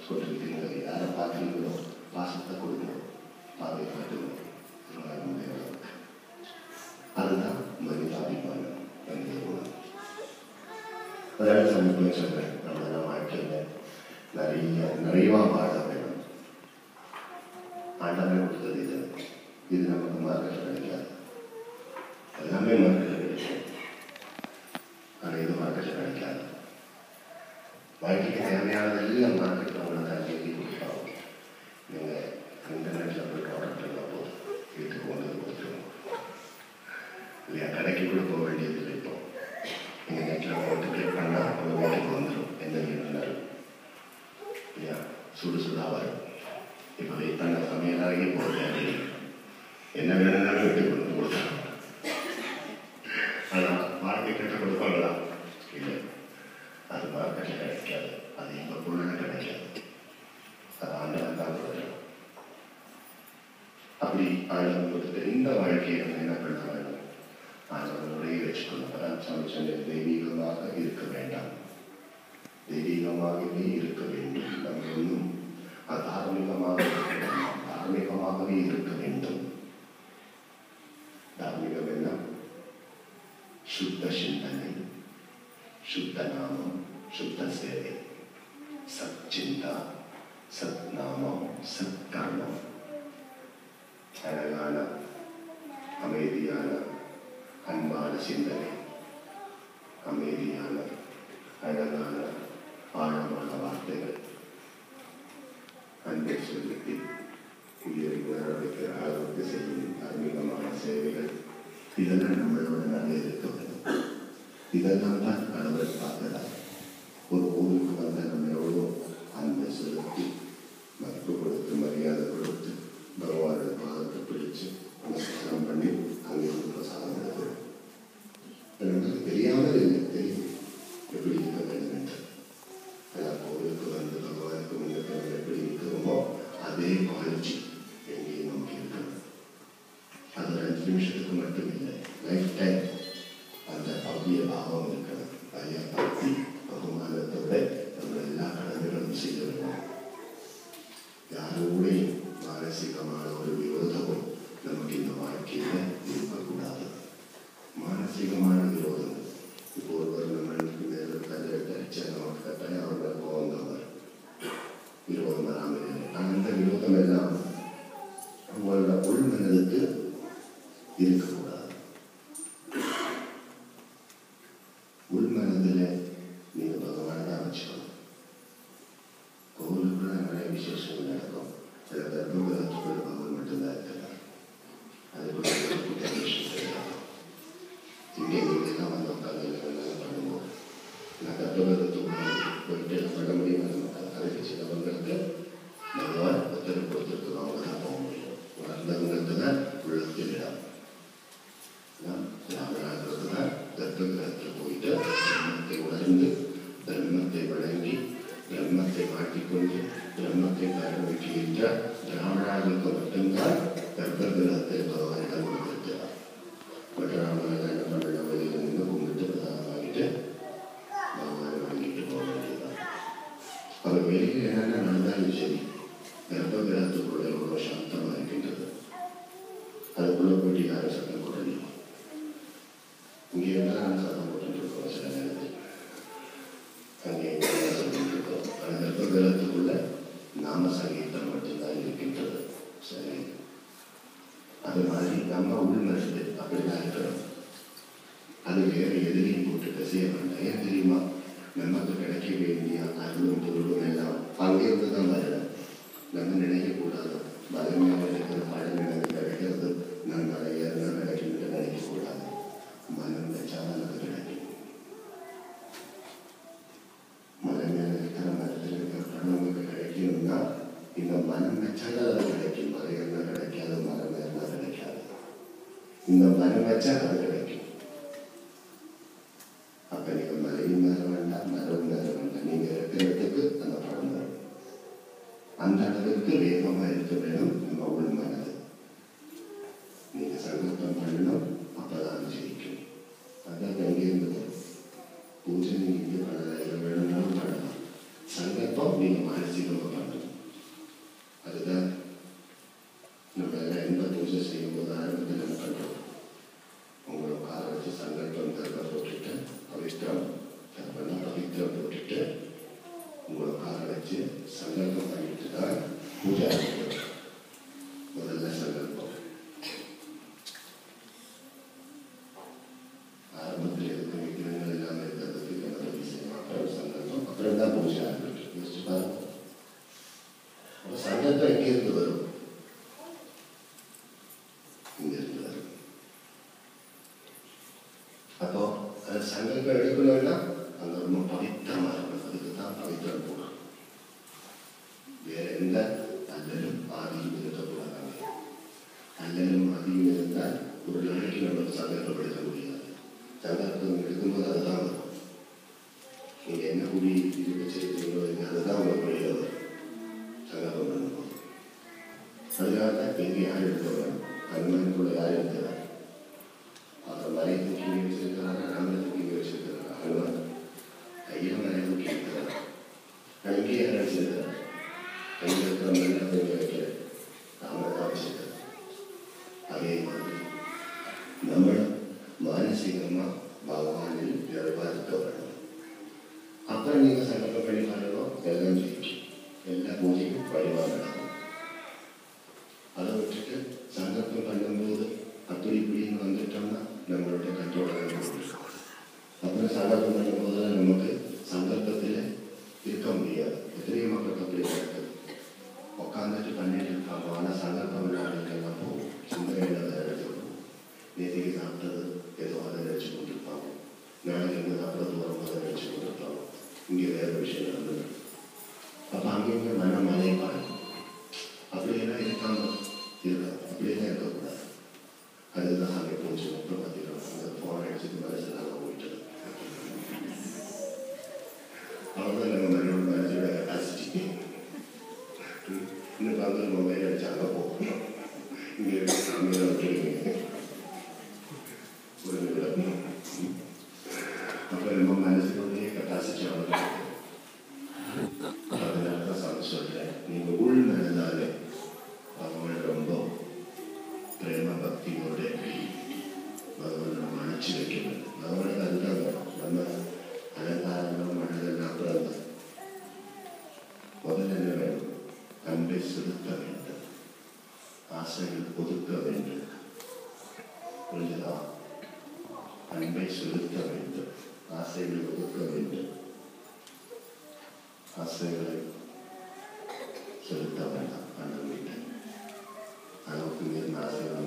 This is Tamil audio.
கொண்டிருக்கிறீர்கள். யாரை பார்க்கிறீங்களோ பாசத்தை கொடுக்கணும், பார்வை காட்டணும். அதுதான் மனிதாபிமானம் என்ற குணம். அதாவது சமீபம் சொல்றேன், நம்ம வாழ்க்கையில் நிறைவா வாழ வேணும். ஆண்டவன் கொடுத்தது இது நமக்கு மார்க்கெட் கிடைக்காது. எல்லாமே மார்க்கெட்டில் கிடைக்கும், ஆனால் இது மார்க்கெட்டில் கிடைக்காது. வாழ்க்கைக்கு தேவையானதெல்லாம் மார்க்கெட்டில் உங்களை எழுதி கொடுப்பாங்க. நீங்கள் இன்டர்நெட்டில் போய்ட்டு ஆர்டர் பண்ணால் போதும், வீட்டுக்கு கொண்டு கொடுத்துருவோம் இல்லையா? கடைக்கு கூட போக வேண்டியது இல்லை. இப்போ நீங்கள் நெட்டில் போட்டு கிளிக் பண்ணால் உங்கள் வீட்டுக்கு வந்துடும். எந்த வீடுனாலும் இல்லையா? சுடு சுடாக வரும். இப்போ வெயிட் பண்ண சமையலாகி போகிறது, என்ன வேணும்னாலும் வீட்டுக்கு கொண்டு கொடுத்தாங்க. ஆனால் மார்க்கெட் கிட்ட கொடுப்பாங்களா? இல்லை, அது மார்க்கெட்டில் கிடைக்காது. அது எங்கள் பொருளாக கிடைக்காது. அது ஆண்டவன் தான் கொடுக்குறோம். அப்படி ஆண்டவன் கொடுத்து இந்த வாழ்க்கையை வந்து என்ன பண்ண வேணும்? ஆண்டவனுடைய வச்சுக்கொள்ளப்படாது. சமைச்சல் தெய்வீகமாக இருக்க வேண்டாம், தெய்வீகமாகவே இருக்க வேண்டும். நம்ம ஒன்றும் தார்மீகமாக தார்மீகமாகவே இருக்க வேண்டும். தார்மீகம் என்ன? சுத்த சிந்தனை, சுத்த நாமம், சுத்த சேவை, சத் சிந்தா, சத் நாமம், சத் கர்மம். அழகான அமைதியான அன்பான சிந்தனை, அமைதியான அழகான ஆழமான வார்த்தைகள், அன்பை சொல்லி உயிருக்கு அளவுக்கு செய்யும் தார்மீகமான சேவைகள், இதெல்லாம் நம்மளோட நல்ல இருக்க வேண்டும். இதெல்லாம் தான் கடவுள் பார்க்கிறார். ஒரு ஊருக்கு வந்து நம்ம எவ்வளோ அன்பை செலுத்தி மதிப்பு கொடுத்து மரியாதை கொடுத்து பகவானோட பாதத்தை பிடிச்சு நமஸ்காரம் பண்ணி அங்கிருந்து பிரசாதம் எடுக்கிறோம். நமக்கு தெரியாமல் இல்லை, தெரியும் எப்படி இருக்க வேண்டும் என்று. ஆனால் கோவிலுக்கு வந்து பகவானுக்கு முன்னே எப்படி இருக்கிறோமோ அதே குவாலிட்டி எங்கேயும் நமக்கு இருக்கணும். அது ஒரு 5 நிமிஷத்துக்கு மட்டும் இல்லை, லைஃப் டைம் அந்த பவ்ய பாவம் இருக்கணும். பய பக்தி பகுமானத்தோட நம்ம எல்லா கடமைகளும் செய்ய வேண்டும். யாரோடையும் மானசீகமான ஒரு விரோதமும் நமக்கு இந்த வாழ்க்கையில் இருக்கக்கூடாது. மானசீகமான விரோதம், இப்போ ஒருவர் நம்மளுக்கு மேலே கல்யாணத்தை அடிச்சா நமக்கு கட்டாயம் அவர்கள் கோவம் தான் வரும், விரோதம் வராமல் இல்லை. ஆனால் அந்த விரோதம் எல்லாம் உங்களோட உள்மனதுக்கு இருக்கக்கூடாது. உள்மனதில் நீங்கள் பகவானை தான் வச்சுக்கணும். கோவிலுக்குள்ள நிறைய விசேஷங்கள் நடக்கும். சில கர்ப்பகிரகத்துக்குள்ள பகவான் மட்டும்தான் இருக்கிறார். அதுக்குள்ள விஷயம் கிடையாது. இங்கே நீங்கள்லாம் வந்து உட்காந்து எல்லாம் பண்ணுவோம். நான் கர்ப்பகிரகத்துக்குள்ள போயிட்டு பண்ண முடியுமா? நமக்கு அதுக்கு சிலவங்களுக்கு பகவான் உத்தரவு கொடுத்துருக்கோம், அவங்க தான் போக முடியும். வந்தவங்களுக்கு தான் உள்ளத்தில் இடம். ராமநாதருக்கு தான் கர்ப்பகிரகத்தில் போயிட்டு பிரம்மத்தை உணர்ந்து பிரம்மத்தை வழங்கி பிரம்மத்தை மாட்டிக்கொண்டு பிரம்மத்தை பரவகின்ற ராமநாதனுக்கு மட்டும்தான் கர்ப்பகிரகத்தை பகவானிடம் கொடுத்திருக்கிறார். பட் ராமநாதன் என்ன பண்ண வெளியில் நின்று கும்பிட்டு பிரதானம் வாங்கிட்டு பகவானை வாங்கிட்டு போக வேண்டியதுதான். அவர் வெளியில் என்னென்ன நடந்தாலும் சரி, கர்ப்பகிரகத்துக்குள்ள எவ்வளோ சாந்தமாக இருக்கின்றது. அதுக்குள்ள போயிட்டு யாரும் சத்தம் போடணும். இங்கே இருந்தால் சத்தம் போட்டுருக்கோம், சில நேரத்தில் அங்கே சொல்லிட்டு இருக்கோம். ஆனால் கர்ப்பகிரகத்துக்குள்ள நாம சங்கீதம் மட்டும்தான் இருக்கின்றது. சரி, அது மாதிரி நம்ம உள்மனது அப்படிதான் இருக்கிறோம். அது வேற எதிரையும் போட்டு பேசிய வேண்டாம். ஏன் தெரியுமா? நமக்கு கிடைக்க வேண்டிய அருளும் பொருளும் எல்லாம் அங்கிருந்து தான் வரணும். நம்ம நினைக்கக்கூடாது பலமையாக இருக்கிற பழமை எனக்கு கிடைக்கிறது, நான் நிறைய கிடைக்கும் நினைக்கக்கூடாது. மனம் வச்சால் எனக்கு கிடைக்கும். மலை மேல இருக்கிற மரத்தில் இருக்கிற பழம் நமக்கு கிடைக்கணும்னா இந்த மனம் வச்சால் அது கிடைக்கும். மலை என்ன கிடைக்காது, மரம் என்ன கிடைக்காது. இந்த மனம் வச்சா அது கிடைக்கும். அப்ப நீங்க மலையும் மேல வேண்டாம், மரம் மேல வேண்டாம், நீங்க இருக்கிறதுக்கு அந்த பழம் வரும். அந்த அளவுக்கு வேகமா இருக்க வேணும் நம்ம உள் மனது. நீங்க சங்கல்பம் பண்ணணும், அப்பதான் ஜெயிக்கும். அதான் எங்கே இருந்தது பூஜை நீங்க பண்ணலாம், வேணும்னாலும் பண்ணலாம். சங்கல்பம் நீங்க மானசீகமாக பண்ணணும். சங்கல்பம் எங்கிருந்து வரும்? இங்கிருந்து வரும். அப்போ அது சங்கல்பம் எடுக்கணும்னா அந்த ரொம்ப பவித்திரமா இருக்கணும். அதுக்கு தான் பவித்திரம் போகணும். வேற எந்த அல்லலும் ஆதியும் இருக்கக்கூடாது. அல்லலும் ஆதியும் இருந்தால் ஒரு நாளைக்கு நம்மளுக்கு சங்கல்பம் எடுக்க முடியாது. சங்கல்பம் எடுக்கும்போது அதுதான் வரும். நீங்க என்ன கூடி இருக்க செய்யறீங்களோ அதுதான் உங்களுக்கு வெளியில வரும். சங்கல்பம் பண்ணும்போது அதுக்காக தான் எங்கே யார் எடுக்க வேணும்? அனுமதிக்குள்ள யார் எடுக்கிறார்? அவர் மலையை தூக்கி வச்சிருக்கிறாரா? ராமனை தூக்கி வச்சிருக்கிறாரா? அனுமன் கையில் மலையை தூக்கி இருக்கிறார். அங்கே யார் வச்சிருக்கிறார்? கையில் இருக்கிற மலை தூக்கி வைக்கிற ராமனை தான் வச்சிருக்கிறார். அதே மாதிரி நம்ம மானசீகமாக பகவானில் நிறைவாதிக்க வரணும். அப்புறம் நீங்கள் சங்கல்பம் பண்ணி பாருங்கள், எல்லாம் ஜெயிக்கும். எல்லா பூஜையும் வழிபாடு நடக்கும். அதை விட்டுட்டு சங்கல்பம் பண்ணும்போது அப்படி இப்படின்னு வந்துட்டோம்னா நம்மளுடைய கண்ட்ரோலாக இருக்கும். அப்புறம் சங்கல்பம் பண்ணும்போது நமக்கு சங்கல்பத்தில் இருக்க முடியாது. எத்தனையோ மக்களுக்கு அப்படி நடக்குது. உட்காந்துட்டு பண்ணிட்டு இருப்பாங்க. ஆனால் சங்கல்பம் நாளைக்கெல்லாம் போகும். சிந்தனையில் அதை எடுத்துக்கணும். நேற்றுக்கு சாப்பிட்டது ஏதோ அதை நினச்சி கொண்டிருப்பாங்க. நாளைக்கு எங்கே சாப்பிட்றது வரும் அதை நினச்சி கொண்டிருப்பாங்க. இங்கே வேறு விஷயம் நடந்தது. அப்போ அங்கேயுமே மனம் மலைப்பாடு. அப்படியெல்லாம் இருக்காங்க இருக்காது. அப்படியெல்லாம் இருக்கக்கூடாது. அதுதான் அங்கே போச்சு. அப்புறம் பார்த்தீங்கன்னா அந்த ஃபோன் அடிச்சுட்டு மனசுனால போயிட்டது. அவ்வளோதான் நம்ம மனோட மனசோட கெப்பாசிட்டி. இன்னும் பார்த்து மொபைல் அடிச்சாங்க போகும். இங்கே இருக்க சாமியாக விட்டுருக்கீங்க ஒரு நிமிடம். அப்போ நம்ம மனசுடைய கெப்பாசிட்டி அவ்வளோ. அதனால தான் சாமி சொல்கிறேன், நீங்கள் உள் மனதாலே அவங்கள ரொம்ப பிரேம பக்தியோட பகவான் நம்ம அணைச்சி வைக்க வேண்டும். பகவானுக்கு அதுதான் வரும். நம்ம அலங்காரம் மனதெல்லாம் அப்புறம் தான். முதல்ல என்ன வேணும்? அன்பை செலுத்த வேண்டும். ஆசைகள் ஒதுக்க வேண்டும். புரிஞ்சுதா? அன்பை செலுத்த வேண்டும். ஆசைகள் ஒதுக்க வேண்டும். ஆசைகளை செலுத்த வேண்டாம். அந்த வீட்டை அளவுக்கு மீறின ஆசைகள்